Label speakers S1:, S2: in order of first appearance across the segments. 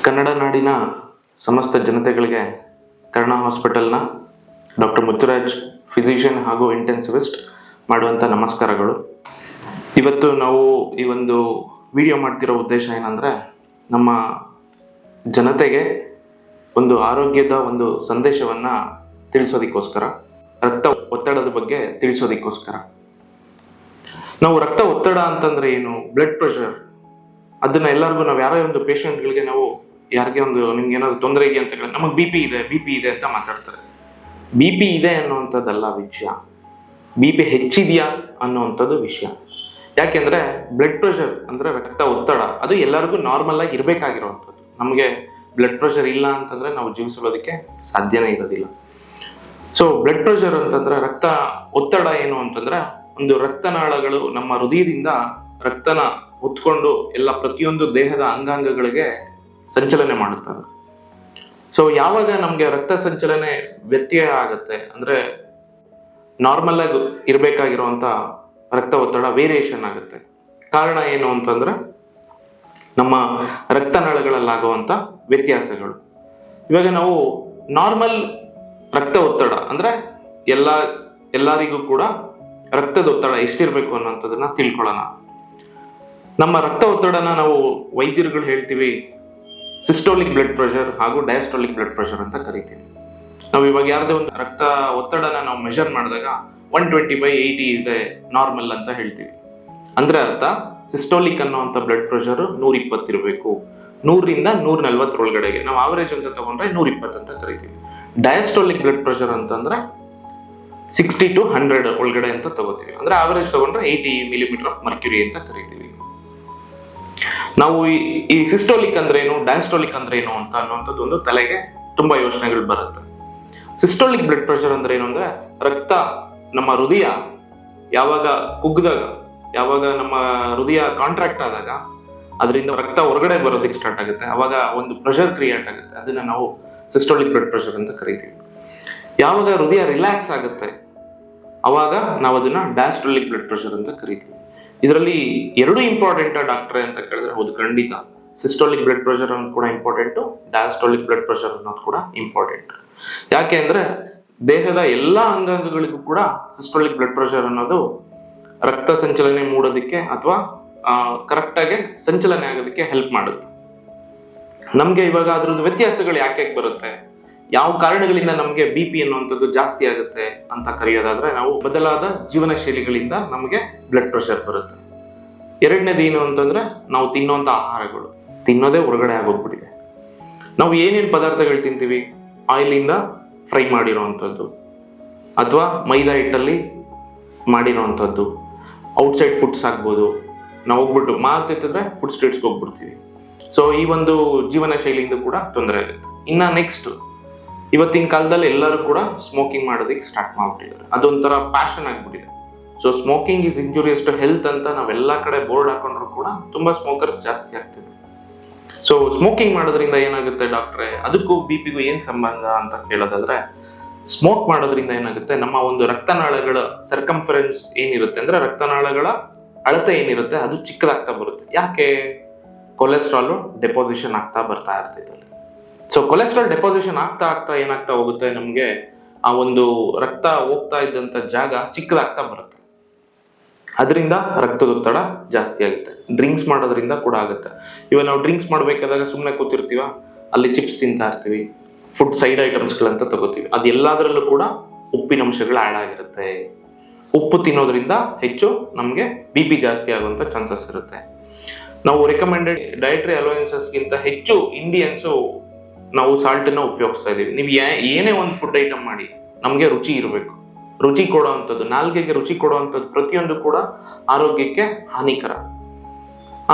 S1: ಕನ್ನಡ ನಾಡಿನ ಸಮಸ್ತ ಜನತೆಗಳಿಗೆ Karna ಹಾಸ್ಪಿಟಲ್ನ doctor Muthuraj physician ಹಾಗೂ ಇಂಟೆನ್ಸಿವಿಸ್ಟ್ ಮಾಡುವಂಥ ನಮಸ್ಕಾರಗಳು. ಇವತ್ತು ನಾವು ಈ ಒಂದು ವಿಡಿಯೋ ಮಾಡ್ತಿರೋ ಉದ್ದೇಶ ಏನಂದರೆ, ನಮ್ಮ ಜನತೆಗೆ ಒಂದು ಆರೋಗ್ಯದ ಒಂದು ಸಂದೇಶವನ್ನು ತಿಳಿಸೋದಕ್ಕೋಸ್ಕರ, ರಕ್ತ ಒತ್ತಡದ ಬಗ್ಗೆ ತಿಳಿಸೋದಕ್ಕೋಸ್ಕರ. ನಾವು ರಕ್ತ ಒತ್ತಡ ಅಂತಂದ್ರೆ ಏನು, ಬ್ಲಡ್ ಪ್ರೆಷರ್, ಅದನ್ನ ಎಲ್ಲರಿಗೂ ನಾವು ಯಾರೋ ಒಂದು ಪೇಷಂಟ್ಗಳಿಗೆ ನಾವು ಯಾರಿಗೆ ಒಂದು ನಿಮ್ಗೆ ಏನಾದ್ರು ತೊಂದರೆ ಇದೆಯಾ ಅಂತ ಹೇಳಿದ್ರೆ ನಮಗೆ ಬಿ ಪಿ ಇದೆ ಅಂತ ಮಾತಾಡ್ತಾರೆ. ಬಿ ಪಿ ಇದೆ ಅನ್ನುವಂಥದ್ದಲ್ಲ ವಿಷಯ, ಬಿ ಪಿ ಹೆಚ್ಚಿದೆಯಾ ಅನ್ನುವಂಥದ್ದು ವಿಷಯ. ಯಾಕೆಂದ್ರೆ ಬ್ಲಡ್ ಪ್ರೆಷರ್ ಅಂದ್ರೆ ರಕ್ತ ಒತ್ತಡ, ಅದು ಎಲ್ಲರಿಗೂ ನಾರ್ಮಲ್ ಆಗಿ ಇರಬೇಕಾಗಿರುವಂಥದ್ದು. ನಮಗೆ ಬ್ಲಡ್ ಪ್ರೆಷರ್ ಇಲ್ಲ ಅಂತಂದ್ರೆ ನಾವು ಜೀವಿಸೋದಕ್ಕೆ ಸಾಧ್ಯನೇ ಇರೋದಿಲ್ಲ. ಸೊ ಬ್ಲಡ್ ಪ್ರೆಷರ್ ಅಂತಂದ್ರೆ, ರಕ್ತ ಒತ್ತಡ ಏನು ಅಂತಂದ್ರೆ, ಒಂದು ರಕ್ತನಾಳಗಳು ನಮ್ಮ ಹೃದಯದಿಂದ ರಕ್ತನ ಹೊತ್ಕೊಂಡು ಎಲ್ಲ ಪ್ರತಿಯೊಂದು ದೇಹದ ಅಂಗಾಂಗಗಳಿಗೆ ಸಂಚಲನೆ ಮಾಡುತ್ತದೆ. ಸೊ ಯಾವಾಗ ನಮ್ಗೆ ರಕ್ತ ಸಂಚಲನೆ ವ್ಯತ್ಯಯ ಆಗತ್ತೆ ಅಂದ್ರೆ, ನಾರ್ಮಲ್ ಆಗಿ ಇರ್ಬೇಕಾಗಿರುವಂತ ರಕ್ತ ಒತ್ತಡ ವೇರಿಯೇಷನ್ ಆಗುತ್ತೆ. ಕಾರಣ ಏನು ಅಂತಂದ್ರೆ, ನಮ್ಮ ರಕ್ತನಾಳಗಳಲ್ಲಾಗುವಂತ ವ್ಯತ್ಯಾಸಗಳು. ಇವಾಗ ನಾವು ನಾರ್ಮಲ್ ರಕ್ತ ಒತ್ತಡ ಅಂದ್ರೆ ಎಲ್ಲರಿಗೂ ಕೂಡ ರಕ್ತದ ಒತ್ತಡ ಎಷ್ಟಿರ್ಬೇಕು ಅನ್ನೋಂಥದ್ದನ್ನ ತಿಳ್ಕೊಳ್ಳೋಣ. ನಮ್ಮ ರಕ್ತ ಒತ್ತಡನ ನಾವು ವೈದ್ಯರುಗಳು ಹೇಳ್ತೀವಿ ಸಿಸ್ಟೋಲಿಕ್ ಬ್ಲಡ್ ಪ್ರೆಷರ್ ಹಾಗೂ ಡಯಾಸ್ಟೋಲಿಕ್ ಬ್ಲಡ್ ಪ್ರೆಷರ್ ಅಂತ ಕರಿತೀವಿ. ನಾವು ಇವಾಗ ಯಾರದೇ ಒಂದು ರಕ್ತ ಒತ್ತಡನ ನಾವು ಮೆಷರ್ ಮಾಡಿದಾಗ 120/80 ಇದೆ ನಾರ್ಮಲ್ ಅಂತ ಹೇಳ್ತೀವಿ. ಅಂದ್ರೆ ಅರ್ಥ, ಸಿಸ್ಟೋಲಿಕ್ ಅನ್ನುವಂಥ ಬ್ಲಡ್ ಪ್ರೆಷರ್ 120 ಇರಬೇಕು, 100ರಿಂದ 140 ಒಳಗಡೆಗೆ. ನಾವು ಆವರೇಜ್ ಅಂತ ತಗೊಂಡ್ರೆ 120 ಅಂತ ಕರಿತೀವಿ. ಡಯಾಸ್ಟೋಲಿಕ್ ಬ್ಲಡ್ ಪ್ರೆಷರ್ ಅಂತಂದ್ರೆ 60 to 100 ಒಳಗಡೆ ಅಂತ ತಗೋತೀವಿ. ಅಂದ್ರೆ ಆವರೇಜ್ ತಗೊಂಡ್ರೆ 80 ಮಿಲಿಮೀಟರ್ ಆಫ್ ಮರ್ಕ್ಯುರಿ ಅಂತ ಕರಿತೀವಿ. ನಾವು ಈ ಸಿಸ್ಟೋಲಿಕ್ ಅಂದ್ರೆ ಏನು, ಡಯಾಸ್ಟೋಲಿಕ್ ಅಂದ್ರೆ ಏನು ಅಂತ ಅನ್ನುವಂಥದ್ದು ಒಂದು ತಲೆಗೆ ತುಂಬಾ ಯೋಚನೆಗಳು ಬರುತ್ತೆ. ಸಿಸ್ಟೋಲಿಕ್ ಬ್ಲಡ್ ಪ್ರೆಷರ್ ಅಂದ್ರೆ ಏನು ಅಂದ್ರೆ, ರಕ್ತ ನಮ್ಮ ಹೃದಯ ಯಾವಾಗ ಕುಗ್ದಾಗ, ಯಾವಾಗ ನಮ್ಮ ಹೃದಯ ಕಾಂಟ್ರಾಕ್ಟ್ ಆದಾಗ ಅದರಿಂದ ರಕ್ತ ಹೊರಗಡೆ ಬರೋದಕ್ಕೆ ಸ್ಟಾರ್ಟ್ ಆಗುತ್ತೆ, ಅವಾಗ ಒಂದು ಪ್ರೆಷರ್ ಕ್ರಿಯೇಟ್ ಆಗುತ್ತೆ. ಅದನ್ನ ನಾವು ಸಿಸ್ಟೋಲಿಕ್ ಬ್ಲಡ್ ಪ್ರೆಷರ್ ಅಂತ ಕರಿತೀವಿ. ಯಾವಾಗ ಹೃದಯ ರಿಲ್ಯಾಕ್ಸ್ ಆಗುತ್ತೆ ಅವಾಗ ನಾವು ಅದನ್ನ ಡಯಾಸ್ಟೋಲಿಕ್ ಬ್ಲಡ್ ಪ್ರೆಷರ್ ಅಂತ ಕರಿತೀವಿ. ಇದರಲ್ಲಿ ಎರಡು ಇಂಪಾರ್ಟೆಂಟ್ ಡಾಕ್ಟ್ರೆ ಅಂತ ಕೇಳಿದ್ರೆ, ಹೌದು ಖಂಡಿತ. ಸಿಸ್ಟೋಲಿಕ್ ಬ್ಲಡ್ ಪ್ರೆಷರ್ ಅನ್ನೋದು ಕೂಡ ಇಂಪಾರ್ಟೆಂಟ್, ಡಯಾಸ್ಟೋಲಿಕ್ ಬ್ಲಡ್ ಪ್ರೆಷರ್ ಅನ್ನೋದು ಕೂಡ ಇಂಪಾರ್ಟೆಂಟ್. ಯಾಕೆ ಅಂದ್ರೆ ದೇಹದ ಎಲ್ಲಾ ಅಂಗಾಂಗಗಳಿಗೂ ಕೂಡ ಸಿಸ್ಟೋಲಿಕ್ ಬ್ಲಡ್ ಪ್ರೆಷರ್ ಅನ್ನೋದು ರಕ್ತ ಸಂಚಲನೆ ಮೂಡೋದಕ್ಕೆ ಅಥವಾ ಕರೆಕ್ಟ್ ಆಗಿ ಸಂಚಲನೆ ಆಗೋದಕ್ಕೆ ಹೆಲ್ಪ್ ಮಾಡುತ್ತೆ. ನಮ್ಗೆ ಇವಾಗ ಅದ್ರದ್ದು ವ್ಯತ್ಯಾಸಗಳು ಯಾಕೆ ಬರುತ್ತೆ, ಯಾವ ಕಾರಣಗಳಿಂದ ನಮಗೆ ಬಿ ಪಿ ಅನ್ನುವಂಥದ್ದು ಜಾಸ್ತಿ ಆಗುತ್ತೆ ಅಂತ ಕರೆಯೋದಾದ್ರೆ, ನಾವು ಬದಲಾದ ಜೀವನ ಶೈಲಿಗಳಿಂದ ನಮಗೆ ಬ್ಲಡ್ ಪ್ರೆಷರ್ ಬರುತ್ತೆ. ಎರಡನೇದು ಏನು ಅಂತಂದ್ರೆ, ನಾವು ತಿನ್ನುವಂತ ಆಹಾರಗಳು, ತಿನ್ನೋದೇ ಹೊರಗಡೆ ಆಗೋಗ್ಬಿಟ್ಟಿದೆ. ನಾವು ಏನೇನು ಪದಾರ್ಥಗಳು ತಿಂತೀವಿ, ಆಯಿಲಿಂದ ಫ್ರೈ ಮಾಡಿರೋವಂಥದ್ದು ಅಥವಾ ಮೈದಾ ಹಿಟ್ಟಲ್ಲಿ ಮಾಡಿರೋವಂಥದ್ದು, ಔಟ್ಸೈಡ್ ಫುಡ್ಸ್ ಆಗ್ಬೋದು. ನಾವು ಹೋಗ್ಬಿಟ್ಟು ಮಾತೆತ್ತಿದ್ರೆ ಫುಡ್ ಸ್ಟ್ರೀಟ್ಸ್ಗೆ ಹೋಗ್ಬಿಡ್ತೀವಿ. ಸೊ ಈ ಒಂದು ಜೀವನ ಶೈಲಿಯಿಂದ ಕೂಡ ತೊಂದರೆ ಆಗುತ್ತೆ. ಇನ್ನ ನೆಕ್ಸ್ಟ್, ಇವತ್ತಿನ ಕಾಲದಲ್ಲಿ ಎಲ್ಲರೂ ಕೂಡ ಸ್ಮೋಕಿಂಗ್ ಮಾಡೋದಕ್ಕೆ ಸ್ಟಾರ್ಟ್ ಮಾಡ್ಬಿಟ್ಟಿದ್ದಾರೆ. ಅದೊಂಥರ ಪ್ಯಾಷನ್ ಆಗ್ಬಿಟ್ಟಿದೆ. So smoking is injurious to health ಅಂತ ನಾವೆಲ್ಲ ಕಡೆ ಬೋರ್ಡ್ ಹಾಕೊಂಡ್ರು ಕೂಡ ತುಂಬಾ ಸ್ಮೋಕರ್ಸ್ ಜಾಸ್ತಿ ಆಗ್ತಿದೆ. ಸೊ ಸ್ಮೋಕಿಂಗ್ ಮಾಡೋದ್ರಿಂದ ಏನಾಗುತ್ತೆ ಡಾಕ್ಟ್ರೆ, ಅದಕ್ಕೂ ಬಿ ಪಿಗೂ ಏನ್ ಸಂಬಂಧ ಅಂತ ಕೇಳೋದಾದ್ರೆ, ಸ್ಮೋಕ್ ಮಾಡೋದ್ರಿಂದ ಏನಾಗುತ್ತೆ, ನಮ್ಮ ಒಂದು ರಕ್ತನಾಳಗಳ ಸರ್ಕಂಫರೆನ್ಸ್ ಏನಿರುತ್ತೆ ಅಂದ್ರೆ ರಕ್ತನಾಳಗಳ ಅಳತೆ ಏನಿರುತ್ತೆ ಅದು ಚಿಕ್ಕದಾಗ್ತಾ ಬರುತ್ತೆ. ಯಾಕೆ? ಕೊಲೆಸ್ಟ್ರಾಲ್ ಡೆಪೋಸಿಷನ್ ಆಗ್ತಾ ಬರ್ತಾ ಇರ್ತೈತೆ. ಸೊ ಕೊಲೆಸ್ಟ್ರಾಲ್ ಡೆಪೋಸಿಷನ್ ಆಗ್ತಾ ಏನಾಗ್ತಾ ಹೋಗುತ್ತೆ, ನಮ್ಗೆ ಆ ಒಂದು ರಕ್ತ ಹೋಗ್ತಾ ಇದ್ದಂತ ಜಾಗ ಚಿಕ್ಕದಾಗ್ತಾ ಬರುತ್ತೆ. ಅದರಿಂದ ರಕ್ತದೊತ್ತಡ ಜಾಸ್ತಿ ಆಗುತ್ತೆ. ಡ್ರಿಂಕ್ಸ್ ಮಾಡೋದ್ರಿಂದ ಕೂಡ ಆಗುತ್ತೆ. ಇವಾಗ ನಾವು ಡ್ರಿಂಕ್ಸ್ ಮಾಡ್ಬೇಕಾದಾಗ ಸುಮ್ಮನೆ ಕೂತಿರ್ತೀವ, ಅಲ್ಲಿ ಚಿಪ್ಸ್ ತಿಂತಾ ಇರ್ತೀವಿ, ಫುಡ್ ಸೈಡ್ ಐಟಮ್ಸ್ಗಳಂತ ತಗೋತೀವಿ. ಅದೆಲ್ಲದರಲ್ಲೂ ಕೂಡ ಉಪ್ಪಿನಂಶಗಳು ಆಡ್ ಆಗಿರುತ್ತೆ. ಉಪ್ಪು ತಿನ್ನೋದ್ರಿಂದ ಹೆಚ್ಚು ನಮ್ಗೆ ಬಿ ಪಿ ಜಾಸ್ತಿ ಆಗುವಂತ ಚಾನ್ಸಸ್ ಇರುತ್ತೆ. ನಾವು ರೆಕಮೆಂಡೆಡ್ ಡಯಟ್ರಿ ಅಲೋವೆನ್ಸಸ್ ಗಿಂತ ಹೆಚ್ಚು ಇಂಡಿಯನ್ಸು ನಾವು ಸಾಲ್ಟ್ ನ ಉಪಯೋಗಿಸ್ತಾ ಇದೀವಿ. ನೀವು ಏನೇ ಒಂದು ಫುಡ್ ಐಟಮ್ ಮಾಡಿ, ನಮ್ಗೆ ರುಚಿ ಇರಬೇಕು. ರುಚಿ ಕೊಡುವಂಥದ್ದು, ನಾಲ್ಗೆಗೆ ರುಚಿ ಕೊಡುವಂಥದ್ದು ಪ್ರತಿಯೊಂದು ಕೂಡ ಆರೋಗ್ಯಕ್ಕೆ ಹಾನಿಕರ.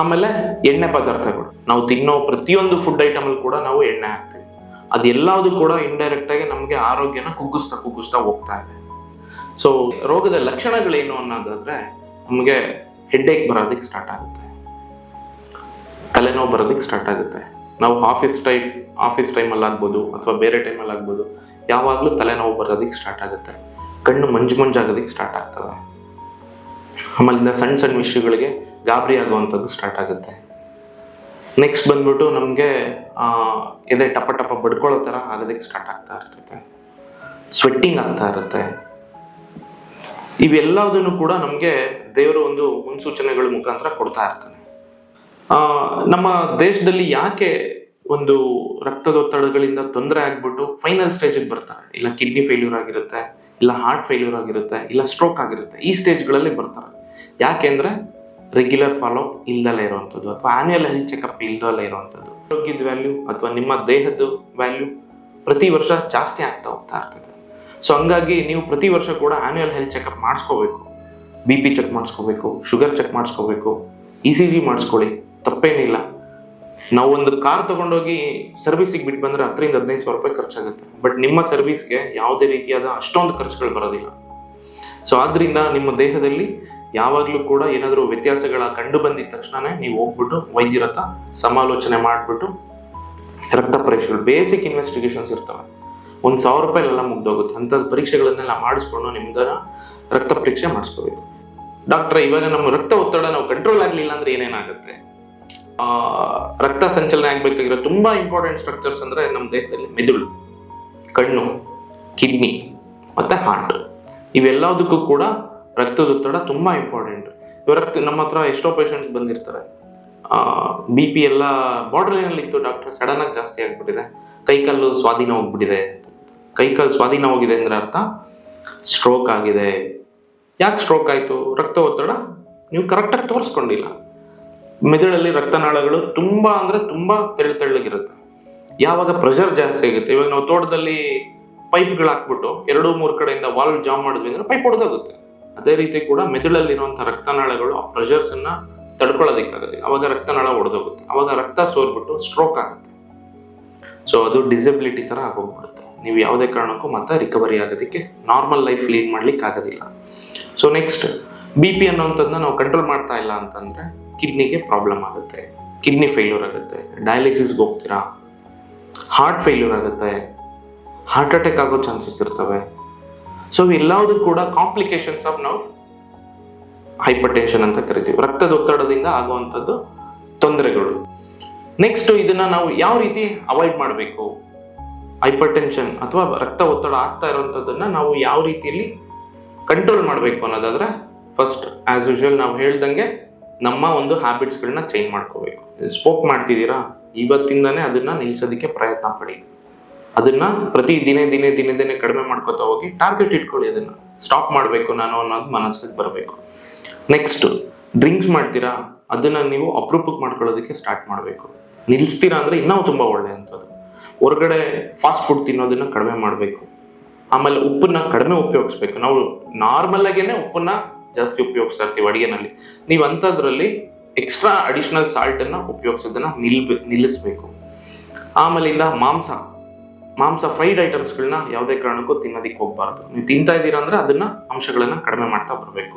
S1: ಆಮೇಲೆ ಎಣ್ಣೆ ಪದಾರ್ಥಗಳು, ನಾವು ತಿನ್ನೋ ಪ್ರತಿಯೊಂದು ಫುಡ್ ಐಟಮ್ ಅಲ್ಲಿ ಕೂಡ ನಾವು ಎಣ್ಣೆ ಹಾಕ್ತೀವಿ. ಅದೆಲ್ಲದು ಕೂಡ ಇಂಡೈರೆಕ್ಟ್ ಆಗಿ ನಮ್ಗೆ ಆರೋಗ್ಯನ ಕುಗ್ಗಿಸ್ತಾ ಹೋಗ್ತಾ ಇದೆ. ಸೊ ರೋಗದ ಲಕ್ಷಣಗಳೇನು ಅನ್ನೋದಾದ್ರೆ, ನಮ್ಗೆ ಹೆಡ್ಏಕ್ ಬರೋದಕ್ಕೆ ಸ್ಟಾರ್ಟ್ ಆಗುತ್ತೆ, ತಲೆನೋವು ಬರೋದಕ್ಕೆ ಸ್ಟಾರ್ಟ್ ಆಗುತ್ತೆ. ನಾವು ಆಫೀಸ್ ಟೈಮಲ್ಲಿ ಆಗ್ಬೋದು ಅಥವಾ ಬೇರೆ ಟೈಮಲ್ಲಿ ಆಗ್ಬೋದು, ಯಾವಾಗಲೂ ತಲೆನೋವು ಬರೋದಕ್ಕೆ ಸ್ಟಾರ್ಟ್ ಆಗುತ್ತೆ. ಕಣ್ಣು ಮಂಜಾಗೋದಕ್ಕೆ ಸ್ಟಾರ್ಟ್ ಆಗ್ತದೆ. ಆಮೇಲಿಂದ ಸಣ್ಣ ವಿಷಯಗಳಿಗೆ ಗಾಬರಿ ಆಗುವಂಥದ್ದು ಸ್ಟಾರ್ಟ್ ಆಗುತ್ತೆ. ನೆಕ್ಸ್ಟ್ ಬಂದ್ಬಿಟ್ಟು ನಮಗೆ ಎದೆ ಟಪ ಟಪ ಬಡ್ಕೊಳ್ಳೋ ಥರ ಆಗೋದಕ್ಕೆ ಸ್ಟಾರ್ಟ್ ಆಗ್ತಾ ಇರ್ತೈತೆ, ಸ್ವೆಟ್ಟಿಂಗ್ ಆಗ್ತಾ ಇರುತ್ತೆ. ಇವೆಲ್ಲದನ್ನು ಕೂಡ ನಮಗೆ ದೇವರು ಒಂದು ಮುನ್ಸೂಚನೆಗಳ ಮುಖಾಂತರ ಕೊಡ್ತಾ ಇರ್ತಾನೆ. ನಮ್ಮ ದೇಶದಲ್ಲಿ ಯಾಕೆ ಒಂದು ರಕ್ತದೊತ್ತಡಗಳಿಂದ ತೊಂದರೆ ಆಗ್ಬಿಟ್ಟು ಫೈನಲ್ ಸ್ಟೇಜಿಗೆ ಬರ್ತಾರೆ, ಇಲ್ಲ ಕಿಡ್ನಿ ಫೇಲ್ಯೂರ್ ಆಗಿರುತ್ತೆ, ಇಲ್ಲ ಹಾರ್ಟ್ ಫೇಲ್ಯೂರ್ ಆಗಿರುತ್ತೆ, ಇಲ್ಲ ಸ್ಟ್ರೋಕ್ ಆಗಿರುತ್ತೆ, ಈ ಸ್ಟೇಜ್ಗಳಲ್ಲಿ ಬರ್ತಾರೆ. ಯಾಕೆಂದ್ರೆ ರೆಗ್ಯುಲರ್ ಫಾಲೋ ಇಲ್ದಲೇ ಇರುವಂಥದ್ದು ಅಥವಾ ಆನ್ಯುವಲ್ ಹೆಲ್ತ್ ಚೆಕಪ್ ಇಲ್ದಲೇ ಇರುವಂಥದ್ದು, ಆರೋಗ್ಯದ ವ್ಯಾಲ್ಯೂ ಅಥವಾ ನಿಮ್ಮ ದೇಹದ ವ್ಯಾಲ್ಯೂ ಪ್ರತಿ ವರ್ಷ ಜಾಸ್ತಿ ಆಗ್ತಾ ಹೋಗ್ತಾ ಇರ್ತದೆ. ಸೊ ಹಂಗಾಗಿ ನೀವು ಪ್ರತಿ ವರ್ಷ ಕೂಡ ಆನ್ಯುವಲ್ ಹೆಲ್ತ್ ಚೆಕಪ್ ಮಾಡಿಸ್ಕೋಬೇಕು. BP ಚೆಕ್ ಮಾಡಿಸ್ಕೋಬೇಕು, ಶುಗರ್ ಚೆಕ್ ಮಾಡಿಸ್ಕೋಬೇಕು, ECG ಮಾಡಿಸ್ಕೊಳ್ಳಿ, ತಪ್ಪೇನಿಲ್ಲ. ನಾವು ಒಂದು ಕಾರ್ ತಗೊಂಡೋಗಿ ಸರ್ವಿಸಿಗೆ ಬಿಟ್ಟು ಬಂದ್ರೆ 10,000-15,000 ರೂಪಾಯಿ ಖರ್ಚಾಗುತ್ತೆ. ಬಟ್ ನಿಮ್ಮ ಸರ್ವಿಸ್ಗೆ ಯಾವುದೇ ರೀತಿಯಾದ ಅಷ್ಟೊಂದು ಖರ್ಚುಗಳು ಬರೋದಿಲ್ಲ. ಸೊ ಆದ್ರಿಂದ ನಿಮ್ಮ ದೇಹದಲ್ಲಿ ಯಾವಾಗ್ಲೂ ಕೂಡ ಏನಾದರೂ ವ್ಯತ್ಯಾಸಗಳ ಕಂಡು ಬಂದಿದ ತಕ್ಷಣ ನೀವು ಹೋಗ್ಬಿಟ್ಟು ವೈದ್ಯರ ಹತ್ರ ಸಮಾಲೋಚನೆ ಮಾಡ್ಬಿಟ್ಟು ರಕ್ತ ಪರೀಕ್ಷೆಗಳು, ಬೇಸಿಕ್ ಇನ್ವೆಸ್ಟಿಗೇಷನ್ಸ್ ಇರ್ತವೆ, 1,000 ರೂಪಾಯಿಲೆಲ್ಲ ಮುಗ್ದೋಗುತ್ತೆ. ಅಂಥದ್ದು ಪರೀಕ್ಷೆಗಳನ್ನೆಲ್ಲ ಮಾಡಿಸ್ಕೊಂಡು ನಿಮ್ದನ್ನ ರಕ್ತ ಪರೀಕ್ಷೆ ಮಾಡಿಸ್ಕೋಬೇಕು. ಡಾಕ್ಟ್ರೆ, ಇವಾಗ ನಮ್ಮ ರಕ್ತ ಒತ್ತಡ ನಾವು ಕಂಟ್ರೋಲ್ ಆಗ್ಲಿಲ್ಲ ಅಂದ್ರೆ ಏನೇನಾಗುತ್ತೆ? ರಕ್ತ ಸಂಚಲನೆ ಆಗ್ಬೇಕಾಗಿರೋ ತುಂಬಾ ಇಂಪಾರ್ಟೆಂಟ್ ಸ್ಟ್ರಕ್ಚರ್ಸ್ ಅಂದ್ರೆ ನಮ್ಮ ದೇಹದಲ್ಲಿ ಮೆದುಳು, ಕಣ್ಣು, ಕಿಡ್ನಿ ಮತ್ತೆ ಹಾರ್ಟ್, ಇವೆಲ್ಲದಕ್ಕೂ ಕೂಡ ರಕ್ತದೊತ್ತಡ ತುಂಬಾ ಇಂಪಾರ್ಟೆಂಟ್. ನಮ್ಮ ಹತ್ರ ಎಷ್ಟೋ ಪೇಷಂಟ್ಸ್ ಬಂದಿರ್ತಾರೆ, BP ಎಲ್ಲ ಬಾರ್ಡರ್ ಲೈನ್ ಅಲ್ಲಿ ಇತ್ತು ಡಾಕ್ಟರ್, ಸಡನ್ ಆಗಿ ಜಾಸ್ತಿ ಆಗ್ಬಿಟ್ಟಿದೆ, ಕೈಕಾಲು ಸ್ವಾಧೀನ ಹೋಗ್ಬಿಟ್ಟಿದೆ. ಕೈಕಾಲು ಸ್ವಾಧೀನ ಹೋಗಿದೆ ಅಂದ್ರೆ ಅರ್ಥ ಸ್ಟ್ರೋಕ್ ಆಗಿದೆ. ಯಾಕೆ ಸ್ಟ್ರೋಕ್ ಆಯ್ತು? ರಕ್ತ ಒತ್ತಡ ನೀವು ಕರೆಕ್ಟಾಗಿ ತೋರಿಸ್ಕೊಂಡಿಲ್ಲ. ಮೆದುಳಲ್ಲಿ ರಕ್ತನಾಳಗಳು ತುಂಬಾ ಅಂದ್ರೆ ತುಂಬಾ ತೆಳ್ಳಗಿರುತ್ತೆ. ಯಾವಾಗ ಪ್ರೆಷರ್ ಜಾಸ್ತಿ ಆಗುತ್ತೆ, ಇವಾಗ ನಾವು ತೋಟದಲ್ಲಿ ಪೈಪ್ಗಳು ಹಾಕ್ಬಿಟ್ಟು 2-3 ಕಡೆಯಿಂದ ವಾಲ್ವ್ ಜಾಮ್ ಮಾಡಿದ್ವಿ ಅಂದ್ರೆ ಪೈಪ್ ಹೊಡೆದೋಗುತ್ತೆ. ಅದೇ ರೀತಿ ಕೂಡ ಮೆದುಳಲ್ಲಿರುವಂತಹ ರಕ್ತನಾಳಗಳು ಆ ಪ್ರೆಷರ್ಸ್ ಅನ್ನ ತಡ್ಕೊಳ್ಳೋದಿಕ್ಕಾಗೋದಿಲ್ಲ. ಅವಾಗ ರಕ್ತನಾಳ ಒಡೆದೋಗುತ್ತೆ, ಅವಾಗ ರಕ್ತ ಸೋರ್ಬಿಟ್ಟು ಸ್ಟ್ರೋಕ್ ಆಗುತ್ತೆ. ಸೊ ಅದು ಡಿಸಬಿಲಿಟಿ ತರ ಆಗೋಗ್ಬಿಡುತ್ತೆ. ನೀವು ಯಾವುದೇ ಕಾರಣಕ್ಕೂ ಮತ್ತೆ ರಿಕವರಿ ಆಗೋದಕ್ಕೆ, ನಾರ್ಮಲ್ ಲೈಫ್ ಲೀಡ್ ಮಾಡ್ಲಿಕ್ಕೆ ಆಗೋದಿಲ್ಲ. ಸೊ ನೆಕ್ಸ್ಟ್ BP ಅನ್ನೋಂಥದ್ದನ್ನ ನಾವು ಕಂಟ್ರೋಲ್ ಮಾಡ್ತಾ ಇಲ್ಲ ಅಂತಂದ್ರೆ ಕಿಡ್ನಿಗೆ ಪ್ರಾಬ್ಲಮ್ ಆಗುತ್ತೆ, ಕಿಡ್ನಿ ಫೇಲ್ಯೂರ್ ಆಗುತ್ತೆ, ಡಯಾಲಿಸಿಸ್ಗೆ ಹೋಗ್ತೀರಾ, ಹಾರ್ಟ್ ಫೇಲ್ಯೂರ್ ಆಗುತ್ತೆ, ಹಾರ್ಟ್ ಅಟ್ಯಾಕ್ ಆಗೋ ಚಾನ್ಸಸ್ ಇರ್ತವೆ. ಸೊ ಎಲ್ಲದೂ ಕೂಡ ಕಾಂಪ್ಲಿಕೇಶನ್ಸ್ ಆಫ್ ನಾವು ಹೈಪರ್ ಟೆನ್ಷನ್ ಅಂತ ಕರಿತೀವಿ, ರಕ್ತದೊತ್ತಡದಿಂದ ಆಗುವಂಥದ್ದು ತೊಂದರೆಗಳು. ನೆಕ್ಸ್ಟ್ ಇದನ್ನ ನಾವು ಯಾವ ರೀತಿ ಅವಾಯ್ಡ್ ಮಾಡಬೇಕು? ಹೈಪರ್ ಟೆನ್ಷನ್ ಅಥವಾ ರಕ್ತ ಒತ್ತಡ ಆಗ್ತಾ ಇರುವಂತದ್ದನ್ನ ನಾವು ಯಾವ ರೀತಿಯಲ್ಲಿ ಕಂಟ್ರೋಲ್ ಮಾಡಬೇಕು ಅನ್ನೋದಾದ್ರೆ, ಫಸ್ಟ್ ಆಸ್ ಯೂಶುವಲ್ ನಾವು ಹೇಳ್ದಂಗೆ ನಮ್ಮ ಒಂದು ಹ್ಯಾಬಿಟ್ಸ್ ಗಳನ್ನ ಚೇಂಜ್ ಮಾಡ್ಕೋಬೇಕು. ಸ್ಮೋಕ್ ಮಾಡ್ತಿದ್ದೀರಾ, ಇವತ್ತಿಂದಾನೇ ಅದನ್ನ ನಿಲ್ಸೋದಕ್ಕೆ ಪ್ರಯತ್ನ ಪಡಿ. ಅದನ್ನ ಪ್ರತಿ ದಿನೇ ಕಡಿಮೆ ಮಾಡ್ಕೋತಾ ಹೋಗಿ ಟಾರ್ಗೆಟ್ ಇಟ್ಕೊಳ್ಳಿ, ಅದನ್ನ ಸ್ಟಾಪ್ ಮಾಡ್ಬೇಕು ನಾನು ಅನ್ನೋದು ಮನಸ್ಸಿಗೆ ಬರಬೇಕು. ನೆಕ್ಸ್ಟ್ ಡ್ರಿಂಕ್ಸ್ ಮಾಡ್ತೀರಾ, ಅದನ್ನ ನೀವು ಅಪ್ರೂಪಕ್ಕೆ ಮಾಡ್ಕೊಳ್ಳೋದಕ್ಕೆ ಸ್ಟಾರ್ಟ್ ಮಾಡಬೇಕು. ನಿಲ್ಸ್ತೀರಾ ಅಂದ್ರೆ ಇನ್ನೂ ತುಂಬಾ ಒಳ್ಳೆಯಂಥದ್ದು. ಹೊರಗಡೆ ಫಾಸ್ಟ್ ಫುಡ್ ತಿನ್ನೋದನ್ನ ಕಡಿಮೆ ಮಾಡಬೇಕು. ಆಮೇಲೆ ಉಪ್ಪನ್ನ ಕಡಿಮೆ ಉಪಯೋಗಿಸ್ಬೇಕು. ನಾವು ನಾರ್ಮಲ್ ಆಗೇನೆ ಉಪ್ಪನ್ನ ಜಾಸ್ತಿ ಉಪಯೋಗಿಸ್ತಾ ಇರ್ತೀವಿ ಅಡಿಗೆನಲ್ಲಿ, ನೀವು ಅಂಥದ್ರಲ್ಲಿ ಎಕ್ಸ್ಟ್ರಾ ಅಡಿಷನಲ್ ಸಾಲ್ಟ್ ಅನ್ನ ಉಪಯೋಗಿಸೋದನ್ನ ನಿಲ್ಲಿಸ್ಬೇಕು. ಆಮೇಲಿಂದ ಮಾಂಸ ಫ್ರೈಡ್ ಐಟಮ್ಸ್ಗಳನ್ನ ಯಾವುದೇ ಕಾರಣಕ್ಕೂ ತಿನ್ನೋದಿಕ್ಕೆ ಹೋಗ್ಬಾರ್ದು. ನೀವು ತಿಂತಾ ಇದ್ದೀರಾ ಅಂದ್ರೆ ಅದನ್ನ ಅಂಶಗಳನ್ನ ಕಡಿಮೆ ಮಾಡ್ತಾ ಬರಬೇಕು.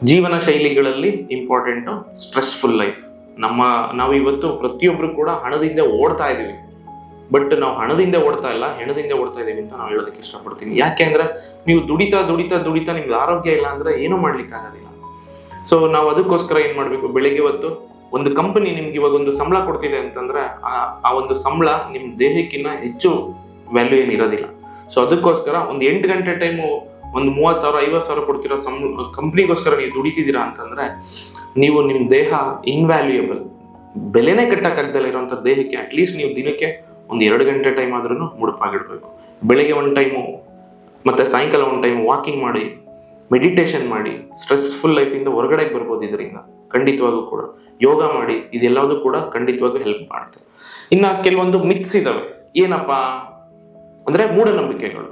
S1: ಜೀವನ ಶೈಲಿಗಳಲ್ಲಿ ಇಂಪಾರ್ಟೆಂಟ್ ಸ್ಟ್ರೆಸ್ಫುಲ್ ಲೈಫ್. ನಾವು ಇವತ್ತು ಪ್ರತಿಯೊಬ್ರು ಕೂಡ ಹಣದಿಂದ ಓಡ್ತಾ ಇದೀವಿ, ಬಟ್ ನಾವು ಹಣದಿಂದ ಓಡ್ತಾ ಇಲ್ಲ, ಹೆಣದಿಂದ ಓಡ್ತಾ ಇದೀವಿ ಅಂತ ನಾವು ಹೇಳೋದಕ್ಕೆ ಇಷ್ಟಪಡ್ತೀನಿ. ಯಾಕೆಂದ್ರೆ ನೀವು ದುಡಿತಾ ನಿಮ್ದು ಆರೋಗ್ಯ ಇಲ್ಲ ಅಂದ್ರೆ ಏನೂ ಮಾಡ್ಲಿಕ್ಕೆ ಆಗೋದಿಲ್ಲ. ಸೊ ನಾವು ಅದಕ್ಕೋಸ್ಕರ ಏನ್ ಮಾಡ್ಬೇಕು, ಬೆಳಿಗ್ಗೆ ಹೊತ್ತು ಒಂದು ಕಂಪನಿ ನಿಮ್ಗೆ ಇವಾಗ ಒಂದು ಸಂಬಳ ಕೊಡ್ತಿದೆ ಅಂತಂದ್ರೆ ಆ ಒಂದು ಸಂಬಳ ನಿಮ್ ದೇಹಕ್ಕಿಂತ ಹೆಚ್ಚು ವ್ಯಾಲ್ಯೂ ಏನಿರೋದಿಲ್ಲ. ಸೊ ಅದಕ್ಕೋಸ್ಕರ ಒಂದು 8 ಗಂಟೆ ಟೈಮು ಒಂದು 30,000 50,000 ಕೊಡ್ತಿರೋ ಕಂಪ್ನಿಗೋಸ್ಕರ ನೀವು ದುಡಿತಿದ್ದೀರಾ ಅಂತಂದ್ರೆ ನೀವು ನಿಮ್ ದೇಹ ಇನ್ವ್ಯಾಲ್ಯೂಯಬಲ್, ಬೆಲೆನೇ ಕಟ್ಟಕ್ಕಾಗ್ದಲ್ಲ ಇರುವಂತ ದೇಹಕ್ಕೆ ಅಟ್ಲೀಸ್ಟ್ ನೀವು ದಿನಕ್ಕೆ ಒಂದು 2 ಗಂಟೆ ಟೈಮ್ ಆದ್ರೂ ಮುಡುಪಾಗಿಡ್ಬೇಕು. ಬೆಳಿಗ್ಗೆ ಒಂದು ಟೈಮು ಮತ್ತೆ ಸಾಯಂಕಾಲ ಒಂದು ಟೈಮ್ ವಾಕಿಂಗ್ ಮಾಡಿ, ಮೆಡಿಟೇಷನ್ ಮಾಡಿ, ಸ್ಟ್ರೆಸ್ಫುಲ್ ಲೈಫಿಂದ ಹೊರಗಡೆ ಬರ್ಬೋದು. ಇದರಿಂದ ಖಂಡಿತವಾಗೂ ಕೂಡ ಯೋಗ ಮಾಡಿ, ಇದೆಲ್ಲದೂ ಕೂಡ ಖಂಡಿತವಾಗೂ ಹೆಲ್ಪ್ ಮಾಡುತ್ತೆ. ಇನ್ನ ಕೆಲವೊಂದು ಮಿತ್ಸ್ ಇದಾವೆ. ಏನಪ್ಪಾ ಅಂದ್ರೆ ಮೂಢನಂಬಿಕೆಗಳು.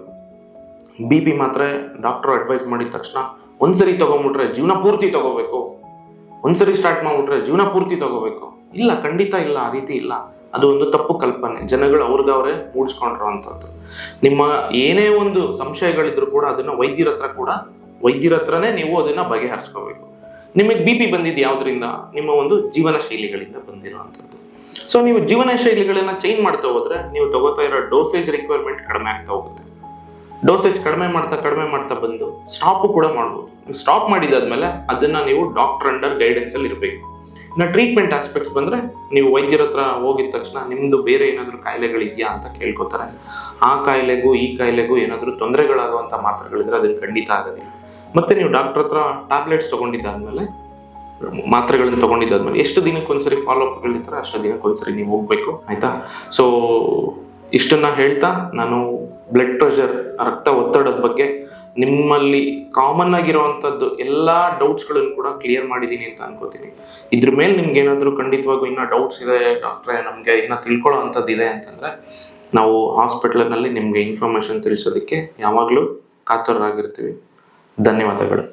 S1: BP ಮಾತ್ರ ಡಾಕ್ಟರ್ ಅಡ್ವೈಸ್ ಮಾಡಿದ ತಕ್ಷಣ ಒಂದ್ಸರಿ ತಗೊಂಡ್ಬಿಟ್ರೆ ಜೀವನ ಪೂರ್ತಿ ತಗೋಬೇಕು, ಒಂದ್ಸರಿ ಸ್ಟಾರ್ಟ್ ಮಾಡ್ಬಿಟ್ರೆ ಜೀವನ ಪೂರ್ತಿ ತಗೋಬೇಕು. ಇಲ್ಲ, ಖಂಡಿತ ಇಲ್ಲ, ಆ ರೀತಿ ಇಲ್ಲ. ಅದು ಒಂದು ತಪ್ಪು ಕಲ್ಪನೆ, ಜನಗಳು ಅವ್ರಿಗವ್ರೆ ಮೂಡಿಸ್ಕೊಂಡಿರುವಂತದ್ದು. ನಿಮ್ಮ ಏನೇ ಒಂದು ಸಂಶಯಗಳಿದ್ರು ಕೂಡ ಅದನ್ನ ವೈದ್ಯರ ಹತ್ರನೇ ನೀವು ಅದನ್ನ ಬಗೆಹರಿಸ್ಕೋಬೇಕು. ನಿಮಗೆ BP ಬಂದಿದ್ದು ಯಾವ್ದ್ರಿಂದ? ನಿಮ್ಮ ಒಂದು ಜೀವನ ಶೈಲಿಗಳಿಂದ ಬಂದಿರುವಂತದ್ದು. ಸೊ ನೀವು ಜೀವನ ಶೈಲಿಗಳನ್ನ ಚೇಂಜ್ ಮಾಡ್ತಾ ಹೋದ್ರೆ ನೀವು ತಗೋತಾ ಇರೋ ಡೋಸೇಜ್ ರಿಕ್ವೈರ್ಮೆಂಟ್ ಕಡಿಮೆ ಆಗ್ತಾ ಹೋಗುತ್ತೆ. ಡೋಸೇಜ್ ಕಡಿಮೆ ಮಾಡ್ತಾ ಬಂದು ಸ್ಟಾಪ್ ಕೂಡ ಮಾಡ್ಬೋದು. ಸ್ಟಾಪ್ ಮಾಡಿದಾದ್ಮೇಲೆ ಅದನ್ನ ನೀವು ಡಾಕ್ಟರ್ ಅಂಡರ್ ಗೈಡೆನ್ಸ್ ಅಲ್ಲಿ ಇರಬೇಕು. ಇನ್ನು ಟ್ರೀಟ್ಮೆಂಟ್ ಆಸ್ಪೆಕ್ಟ್ಸ್ ಬಂದರೆ ನೀವು ವೈದ್ಯರ ಹತ್ರ ಹೋಗಿದ ತಕ್ಷಣ ನಿಮ್ಮದು ಬೇರೆ ಏನಾದರೂ ಕಾಯಿಲೆಗಳಿದೆಯಾ ಅಂತ ಕೇಳ್ಕೊತಾರೆ. ಆ ಕಾಯಿಲೆಗೂ ಈ ಕಾಯಿಲೆಗೂ ಏನಾದರೂ ತೊಂದರೆಗಳಾಗುವಂಥ ಮಾತ್ರೆಗಳಿದ್ರೆ ಅದನ್ನು ಖಂಡಿತ ಆಗೋದಿಲ್ಲ. ಮತ್ತು ನೀವು ಡಾಕ್ಟರ್ ಹತ್ರ ಟ್ಯಾಬ್ಲೆಟ್ಸ್ ತೊಗೊಂಡಿದ್ದಾದ್ಮೇಲೆ, ಮಾತ್ರೆಗಳನ್ನು ತೊಗೊಂಡಿದ್ದಾದ್ಮೇಲೆ ಎಷ್ಟು ದಿನಕ್ಕೊಂದ್ಸರಿ ಫಾಲೋಅಪ್ಗಳಿರ್ತಾರೆ ಅಷ್ಟು ದಿನಕ್ಕೊಂದ್ಸರಿ ನೀವು ಹೋಗ್ಬೇಕು, ಆಯಿತಾ? ಸೊ ಇಷ್ಟನ್ನ ಹೇಳ್ತಾ ನಾನು ಬ್ಲಡ್ ಪ್ರೆಷರ್, ರಕ್ತ ಒತ್ತಡದ ಬಗ್ಗೆ ನಿಮ್ಮಲ್ಲಿ ಕಾಮನ್ ಆಗಿರುವಂಥದ್ದು ಎಲ್ಲ ಡೌಟ್ಸ್ಗಳನ್ನು ಕೂಡ ಕ್ಲಿಯರ್ ಮಾಡಿದ್ದೀನಿ ಅಂತ ಅನ್ಕೋತೀನಿ. ಇದ್ರ ಮೇಲೆ ನಿಮ್ಗೆ ಏನಾದರೂ ಖಂಡಿತವಾಗೂ ಇನ್ನೂ ಡೌಟ್ಸ್ ಇದೆ ಡಾಕ್ಟ್ರೆ, ನಮಗೆ ಇನ್ನೂ ತಿಳ್ಕೊಳ್ಳೋ ಅಂಥದ್ದು ಇದೆ ಅಂತಂದರೆ ನಾವು ಹಾಸ್ಪಿಟ್ಲಿನಲ್ಲಿ ನಿಮಗೆ ಇನ್ಫಾರ್ಮೇಷನ್ ತಿಳಿಸೋದಕ್ಕೆ ಯಾವಾಗಲೂ ಕಾತರರಾಗಿರ್ತೀವಿ. ಧನ್ಯವಾದಗಳು.